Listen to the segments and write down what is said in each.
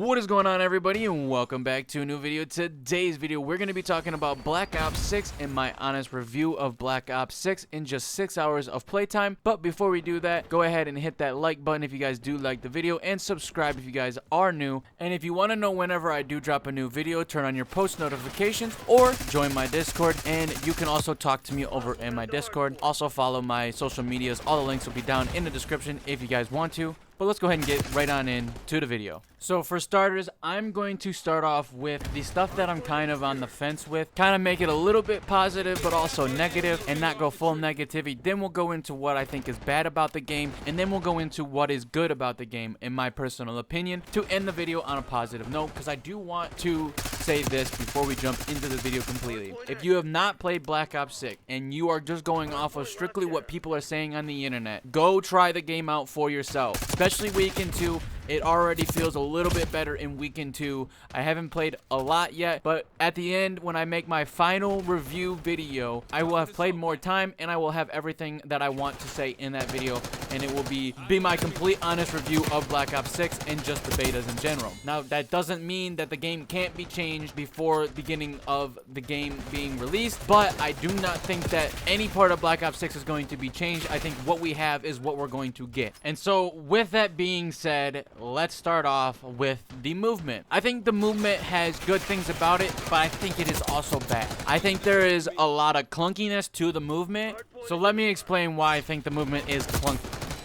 What is going on, everybody, and welcome back to a new video. Today's video, we're going to be talking about Black Ops 6 and my honest review of Black Ops 6 in just 6 hours of playtime. But before we do that, go ahead and hit that like button if you guys do like the video, and subscribe if you guys are new. And if you want to know whenever I do drop a new video, turn on your post notifications or join my Discord, and you can also talk to me over in my Discord. Also follow my social medias. All the links will be down in the description if you guys want to. But let's go ahead and get right on into the video. So for starters, I'm going to start off with the stuff that I'm kind of on the fence with. Kind of make it a little bit positive, but also negative, and not go full negativity. Then we'll go into what I think is bad about the game, and then we'll go into what is good about the game, in my personal opinion, to end the video on a positive note, because I do want to say this before we jump into the video completely. If you have not played Black Ops 6, and you are just going off of strictly what people are saying on the internet, go try the game out for yourself. Especially weekend 2, it already feels a little bit better in weekend 2. I haven't played a lot yet, but at the end, when I make my final review video, I will have played more time, and I will have everything that I want to say in that video, and it will be my complete honest review of Black Ops 6 and just the betas in general. Now, that doesn't mean that the game can't be changed before the beginning of the game being released, but I do not think that any part of Black Ops 6 is going to be changed. I think what we have is what we're going to get. And so, with that being said, let's start off with the movement. I think the movement has good things about it, but I think it is also bad. I think there is a lot of clunkiness to the movement. So let me explain why I think the movement is clunky.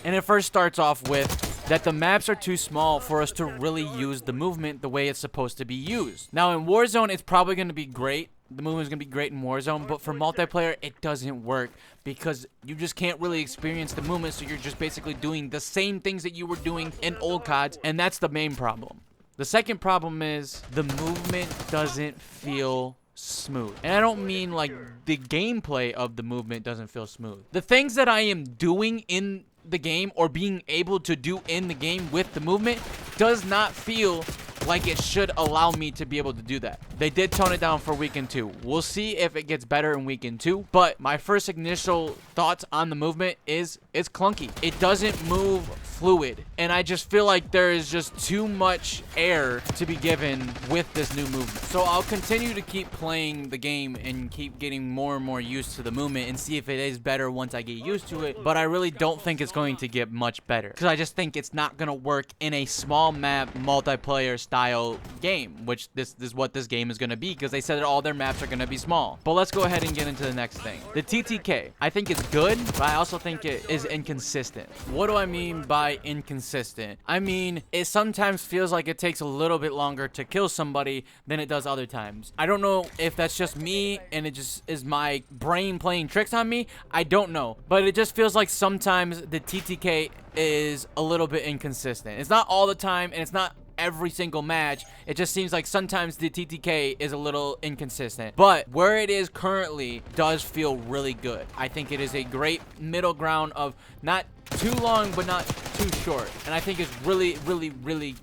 And it first starts off with that the maps are too small for us to really use the movement the way it's supposed to be used. Now in Warzone, it's probably going to be great. The movement is going to be great in Warzone, but for multiplayer, it doesn't work because you just can't really experience the movement, so you're just basically doing the same things that you were doing in old CODs, and that's the main problem. The second problem is the movement doesn't feel smooth. And I don't mean like the gameplay of the movement doesn't feel smooth. The things that I am doing in the game or being able to do in the game with the movement does not feel like it should allow me to be able to do that. They did tone it down for weekend 2. We'll see if it gets better in weekend 2, but my first initial thoughts on the movement is it's clunky. It doesn't move fluid, and I just feel like there is just too much air to be given with this new movement. So I'll continue to keep playing the game and keep getting more and more used to the movement and see if it is better once I get used to it, but I really don't think it's going to get much better because I just think it's not going to work in a small map multiplayer style game, which this is what this game is going to be, because they said that all their maps are going to be small. But let's go ahead and get into the next thing. The TTK, I think it's good, but I also think it is inconsistent. What do I mean by inconsistent? I mean, it sometimes feels like it takes a little bit longer to kill somebody than it does other times. I don't know if that's just me and it just is my brain playing tricks on me. I don't know, but it just feels like sometimes the TTK is a little bit inconsistent. It's not all the time, and it's not every single match. It just seems like sometimes the TTK is a little inconsistent, but where it is currently does feel really good. I think it is a great middle ground of not too long but not too short, and I think it's really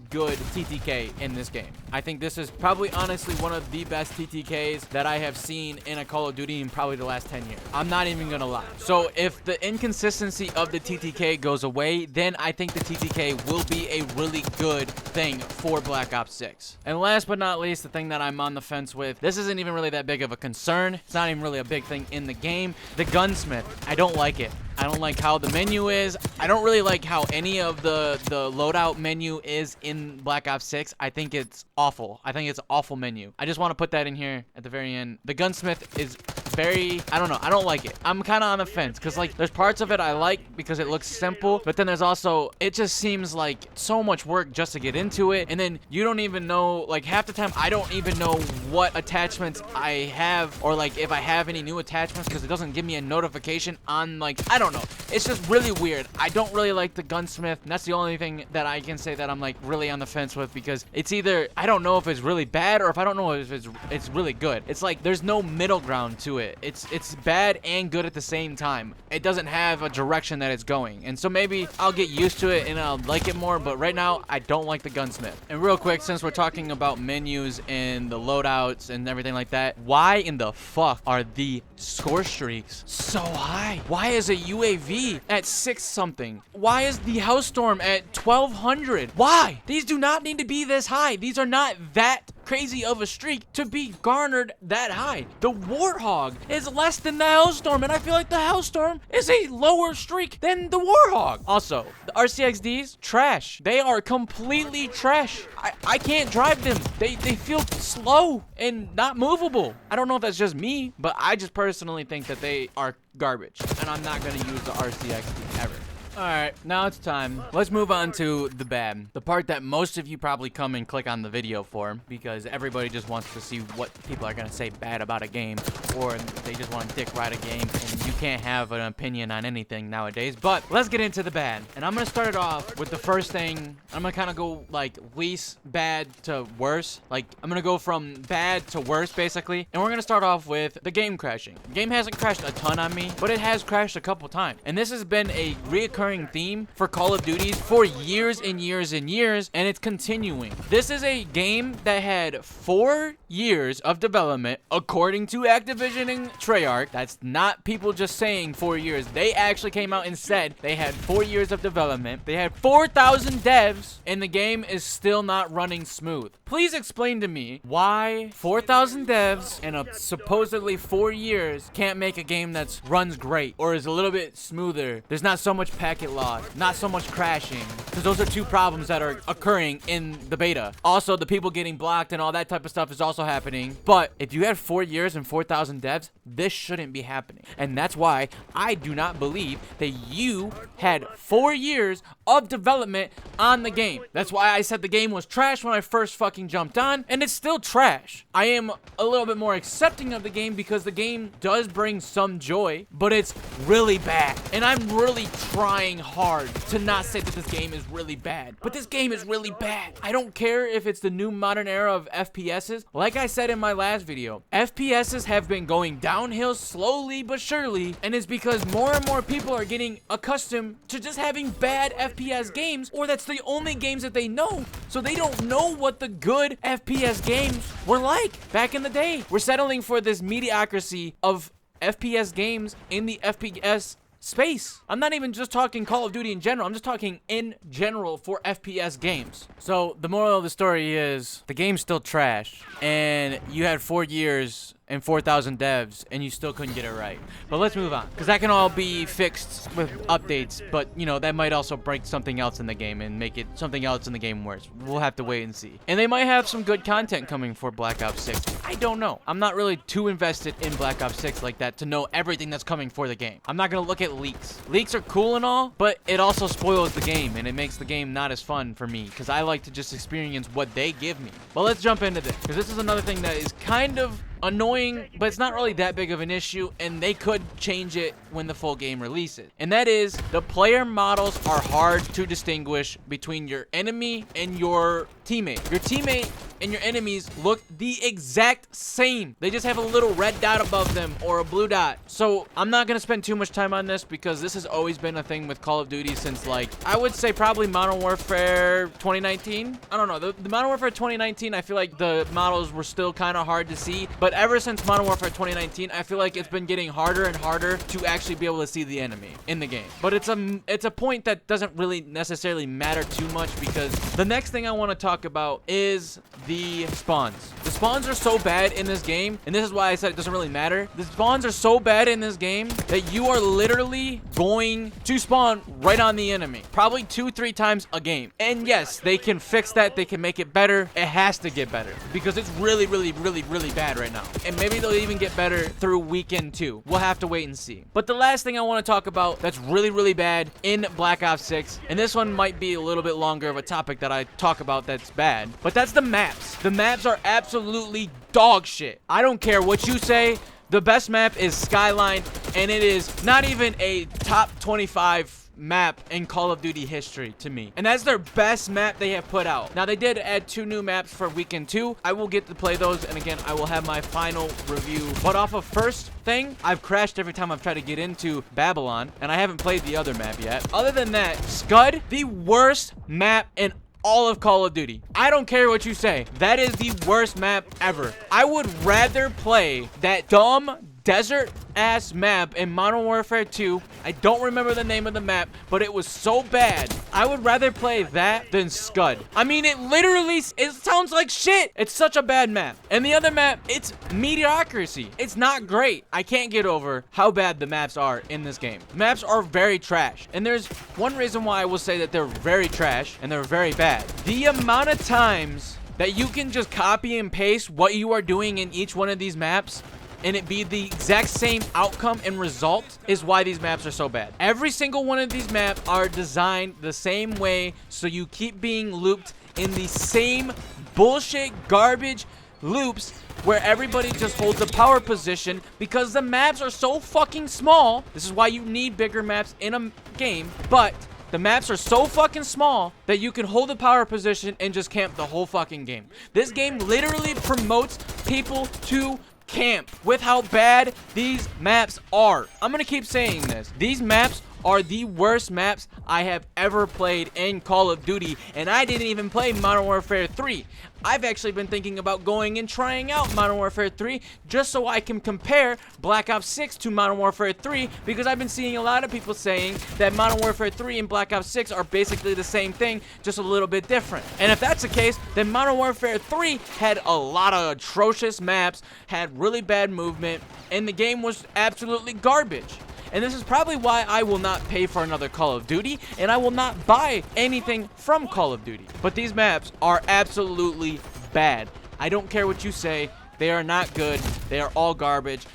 good TTK in this game. I think this is probably honestly one of the best TTKs that I have seen in a Call of Duty in probably the last 10 years. I'm not even gonna lie. So if the inconsistency of the TTK goes away, then I think the TTK will be a really good thing for Black Ops 6. And last but not least, the thing that I'm on the fence with, this isn't even really that big of a concern. It's not even really a big thing in the game. The gunsmith, I don't like it. I don't like how the menu is. I don't really like how any of the loadout menu is in Black Ops 6. I think it's awful. I think it's an awful menu. I just want to put that in here at the very end. The gunsmith is very, I don't know, I don't like it. I'm kind of on the fence because like there's parts of it I like because it looks simple, but then there's also, it just seems like so much work just to get into it, and then you don't even know, like half the time I don't even know what attachments I have, or like if I have any new attachments, because it doesn't give me a notification on, like, I don't know. It's just really weird. I don't really like the gunsmith, and that's the only thing that I can say that I'm like really on the fence with, because it's either, I don't know if it's really bad or if I don't know if it's really good. It's like there's no middle ground to it. it. It's bad and good at the same time. It doesn't have a direction that it's going. And so maybe I'll get used to it and I'll like it more, but right now I don't like the gunsmith. And real quick, since we're talking about menus and the loadouts and everything like that, why in the fuck are the score streaks so high? Why is a UAV at 6 something? Why is the house storm at 1200? Why? These do not need to be this high. These are not that crazy of a streak to be garnered that high. The Warthog is less than the Hellstorm, and I feel like the Hellstorm is a lower streak than the Warthog. Also, the RCXDs, trash. They are completely trash. I can't drive them. They feel slow and not movable. I don't know if that's just me, but I just personally think that they are garbage, and I'm not going to use the RCXD ever. Alright, now it's time. Let's move on to the bad. The part that most of you probably come and click on the video for, because everybody just wants to see what people are going to say bad about a game, or they just want to dick ride a game, and you can't have an opinion on anything nowadays. But let's get into the bad. And I'm going to start it off with the first thing. I'm going to kind of go like least bad to worse. Like I'm going to go from bad to worse basically. And we're going to start off with the game crashing. The game hasn't crashed a ton on me, but it has crashed a couple times. And this has been a reoccurring theme for Call of Duties for years and years and years, and it's continuing. This is a game that had 4 years of development according to Activision and Treyarch. That's not people just saying 4 years. They actually came out and said they had 4 years of development. They had 4,000 devs, and the game is still not running smooth. Please explain to me why 4,000 devs and a supposedly 4 years can't make a game that runs great or is a little bit smoother. There's not so much packet log, not so much crashing, because those are 2 problems that are occurring in the beta. Also, the people getting blocked and all that type of stuff is also happening. But if you had 4 years and 4,000 devs, this shouldn't be happening. And that's why I do not believe that you had 4 years of development on the game. That's why I said the game was trash when I first fucking jumped on, and it's still trash. I am a little bit more accepting of the game because the game does bring some joy, but it's really bad. And I'm really trying hard to not say that this game is really bad, but this game is really bad. I don't care if it's the new modern era of FPSs. Like I said in my last video, FPSs have been going downhill slowly but surely, and it's because more and more people are getting accustomed to just having bad FPS games, or that's the only games that they know, so they don't know what the good FPS games were like back in the day. We're settling for this mediocrity of FPS games in the FPS space. I'm not even just talking Call of Duty in general. I'm just talking in general for FPS games. So the moral of the story is the game's still trash, and you had 4 years and 4,000 devs, and you still couldn't get it right. But let's move on, because that can all be fixed with updates, but, you know, that might also break something else in the game and make it something else in the game worse. We'll have to wait and see. And they might have some good content coming for Black Ops 6. I don't know. I'm not really too invested in Black Ops 6 like that to know everything that's coming for the game. I'm not going to look at leaks. Leaks are cool and all, but it also spoils the game, and it makes the game not as fun for me, because I like to just experience what they give me. But let's jump into this, because this is another thing that is kind of annoying, but it's not really that big of an issue, and they could change it when the full game releases. And that is, the player models are hard to distinguish between your enemy and your teammate. Your teammate and your enemies look the exact same. They just have a little red dot above them or a blue dot. So I'm not gonna spend too much time on this, because this has always been a thing with Call of Duty since, like, I would say probably Modern Warfare 2019. I don't know, the Modern Warfare 2019, I feel like the models were still kind of hard to see, but ever since Modern Warfare 2019, I feel like it's been getting harder and harder to actually be able to see the enemy in the game. But it's a point that doesn't really necessarily matter too much, because the next thing I want to talk about is the spawns. The spawns are so bad in this game, and this is why I said it doesn't really matter. The spawns are so bad in this game that you are literally going to spawn right on the enemy, probably 2-3 times a game. And yes, they can fix that. They can make it better. It has to get better, because it's really, really, really, really bad right now. And maybe they'll even get better through weekend 2. We'll have to wait and see. But the last thing I want to talk about that's really, really bad in Black Ops 6, and this one might be a little bit longer of a topic that I talk about that's bad, but that's the maps. The maps are absolutely dog shit. I don't care what you say. The best map is Skyline, and it is not even a top 25 map in Call of Duty history to me. And that's their best map they have put out. Now, they did add 2 new maps for Weekend 2. I will get to play those, and again, I will have my final review. But off of first thing, I've crashed every time I've tried to get into Babylon, and I haven't played the other map yet. Other than that, Scud, the worst map in all of Call of Duty. I don't care what you say. That is the worst map ever. I would rather play that dumb desert ass map in Modern Warfare 2. I don't remember the name of the map, but it was so bad. I would rather play that than Scud. I mean, it sounds like shit. It's such a bad map. And the other map, it's mediocrity. It's not great. I can't get over how bad the maps are in this game. Maps are very trash. And there's one reason why I will say that they're very trash and they're very bad. The amount of times that you can just copy and paste what you are doing in each one of these maps and it be the exact same outcome and result is why these maps are so bad. Every single one of these maps are designed the same way, so you keep being looped in the same bullshit garbage loops where everybody just holds a power position because the maps are so fucking small. This is why you need bigger maps in a game, but the maps are so fucking small that you can hold a power position and just camp the whole fucking game. This game literally promotes people to camp with how bad these maps are. I'm gonna keep saying this. These maps are the worst maps I have ever played in Call of Duty, and I didn't even play Modern Warfare 3. I've actually been thinking about going and trying out Modern Warfare 3 just so I can compare Black Ops 6 to Modern Warfare 3, because I've been seeing a lot of people saying that Modern Warfare 3 and Black Ops 6 are basically the same thing, just a little bit different. And if that's the case, then Modern Warfare 3 had a lot of atrocious maps, had really bad movement, and the game was absolutely garbage. And this is probably why I will not pay for another Call of Duty, and I will not buy anything from Call of Duty. But these maps are absolutely bad. I don't care what you say. They are not good. They are all garbage.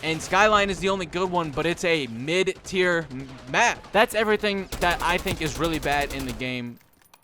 And Skyline is the only good one, but it's a mid-tier map. That's everything that I think is really bad in the game.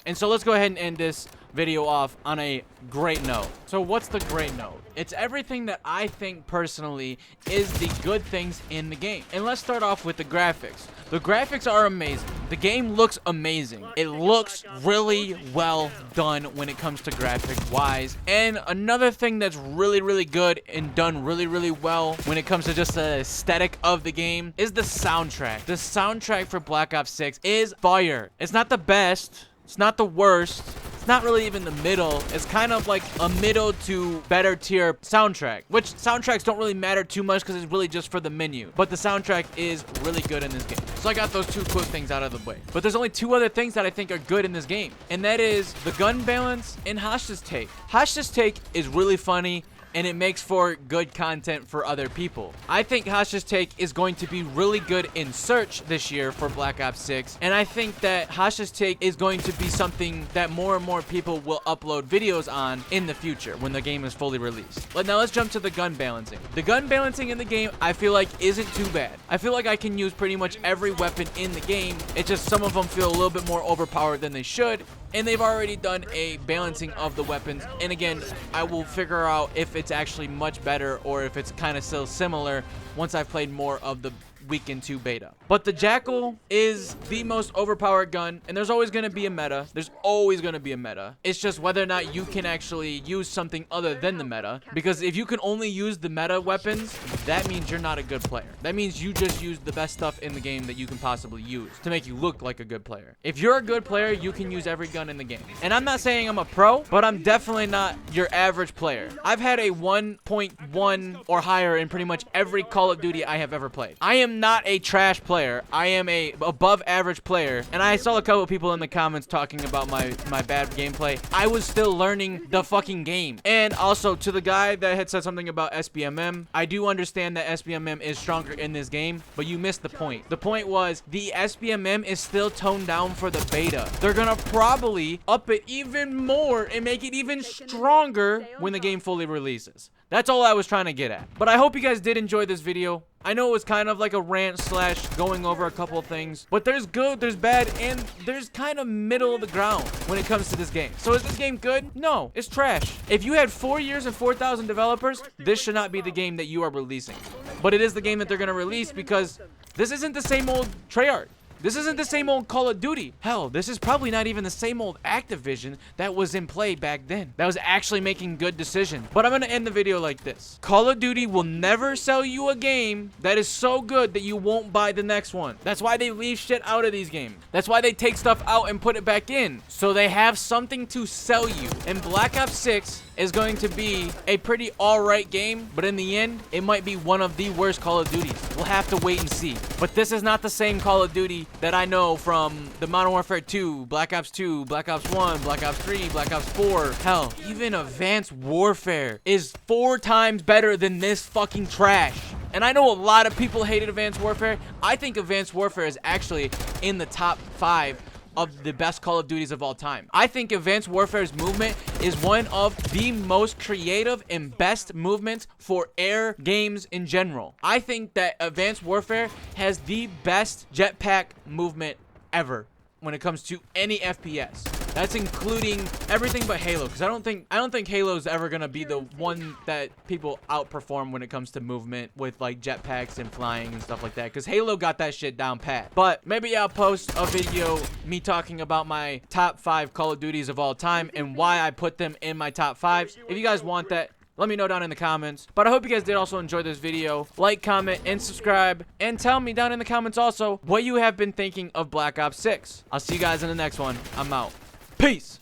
And so let's go ahead and end this video off on a great note. So what's the great note? It's everything that I think personally is the good things in the game. And let's start off with the graphics. The graphics are amazing. The game looks amazing. It looks really well done when it comes to graphic wise. And another thing that's really, really good and done really, really well when it comes to just the aesthetic of the game is the soundtrack. The soundtrack for Black Ops 6 is fire. It's not the best. It's not the worst. It's not really even the middle. It's kind of like a middle to better tier soundtrack, which soundtracks don't really matter too much because it's really just for the menu. But the soundtrack is really good in this game. So I got those 2 quick things out of the way. But there's only 2 other things that I think are good in this game, and that is the gun balance and Hash's take. Hash's take is really funny, and it makes for good content for other people. I think Hash's take is going to be really good in search this year for Black Ops 6, and I think that Hash's take is going to be something that more and more people will upload videos on in the future when the game is fully released. But now let's jump to the gun balancing. The gun balancing in the game, I feel like isn't too bad. I feel like I can use pretty much every weapon in the game. It's just some of them feel a little bit more overpowered than they should, and they've already done a balancing of the weapons. And again, I will figure out if it's actually much better or if it's kind of still similar once I've played more of the Weekend 2 beta. But the Jackal is the most overpowered gun, and there's always going to be a meta. There's always going to be a meta. It's just whether or not you can actually use something other than the meta, because if you can only use the meta weapons, that means you're not a good player. That means you just use the best stuff in the game that you can possibly use to make you look like a good player. If you're a good player, you can use every gun in the game. And I'm not saying I'm a pro, but I'm definitely not your average player. I've had a 1.1 or higher in pretty much every Call of Duty I have ever played. I am not a trash player. I am a above average player, and I saw a couple of people in the comments talking about my bad gameplay. I was still learning the fucking game. And also, to the guy that had said something about SBMM, I do understand that SBMM is stronger in this game, but you missed the point. The point was the SBMM is still toned down for the beta. They're gonna probably up it even more and make it even stronger when the game fully releases. That's all I was trying to get at. But I hope you guys did enjoy this video. I know it was kind of like a rant slash going over a couple of things, but there's good, there's bad, and there's kind of middle of the ground when it comes to this game. So is this game good? No, it's trash. If you had 4 years and 4,000 developers, this should not be the game that you are releasing. But it is the game that they're going to release because this isn't the same old Treyarch. This isn't the same old Call of Duty. Hell, this is probably not even the same old Activision that was in play back then, that was actually making good decisions. But I'm gonna end the video like this. Call of Duty will never sell you a game that is so good that you won't buy the next one. That's why they leave shit out of these games. That's why they take stuff out and put it back in, so they have something to sell you. And Black Ops 6 is going to be a pretty alright game, but in the end, it might be one of the worst Call of Duties. We'll have to wait and see. But this is not the same Call of Duty that I know from the Modern Warfare 2, Black Ops 2, Black Ops 1, Black Ops 3, Black Ops 4. Hell, even Advanced Warfare is 4 times better than this fucking trash. And I know a lot of people hated Advanced Warfare. I think Advanced Warfare is actually in the top 5 of the best Call of Duties of all time. I think Advanced Warfare's movement is one of the most creative and best movements for air games in general. I think that Advanced Warfare has the best jetpack movement ever when it comes to any FPS. That's including everything but Halo, because I don't think Halo's ever gonna be the one that people outperform when it comes to movement with like jetpacks and flying and stuff like that, because Halo got that shit down pat. But maybe I'll post a video me talking about my top 5 Call of Duties of all time and why I put them in my top 5s. If you guys want that, let me know down in the comments. But I hope you guys did also enjoy this video. Like, comment, and subscribe. And tell me down in the comments also what you have been thinking of Black Ops 6. I'll see you guys in the next one. I'm out. Peace.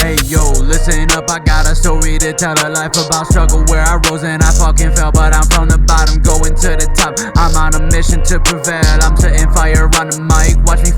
Hey yo, listen up, I got a story to tell, a life about struggle where I rose and I fucking fell, but I'm from the bottom going to the top. I'm on a mission to prevail, I'm setting fire on the mic, watch me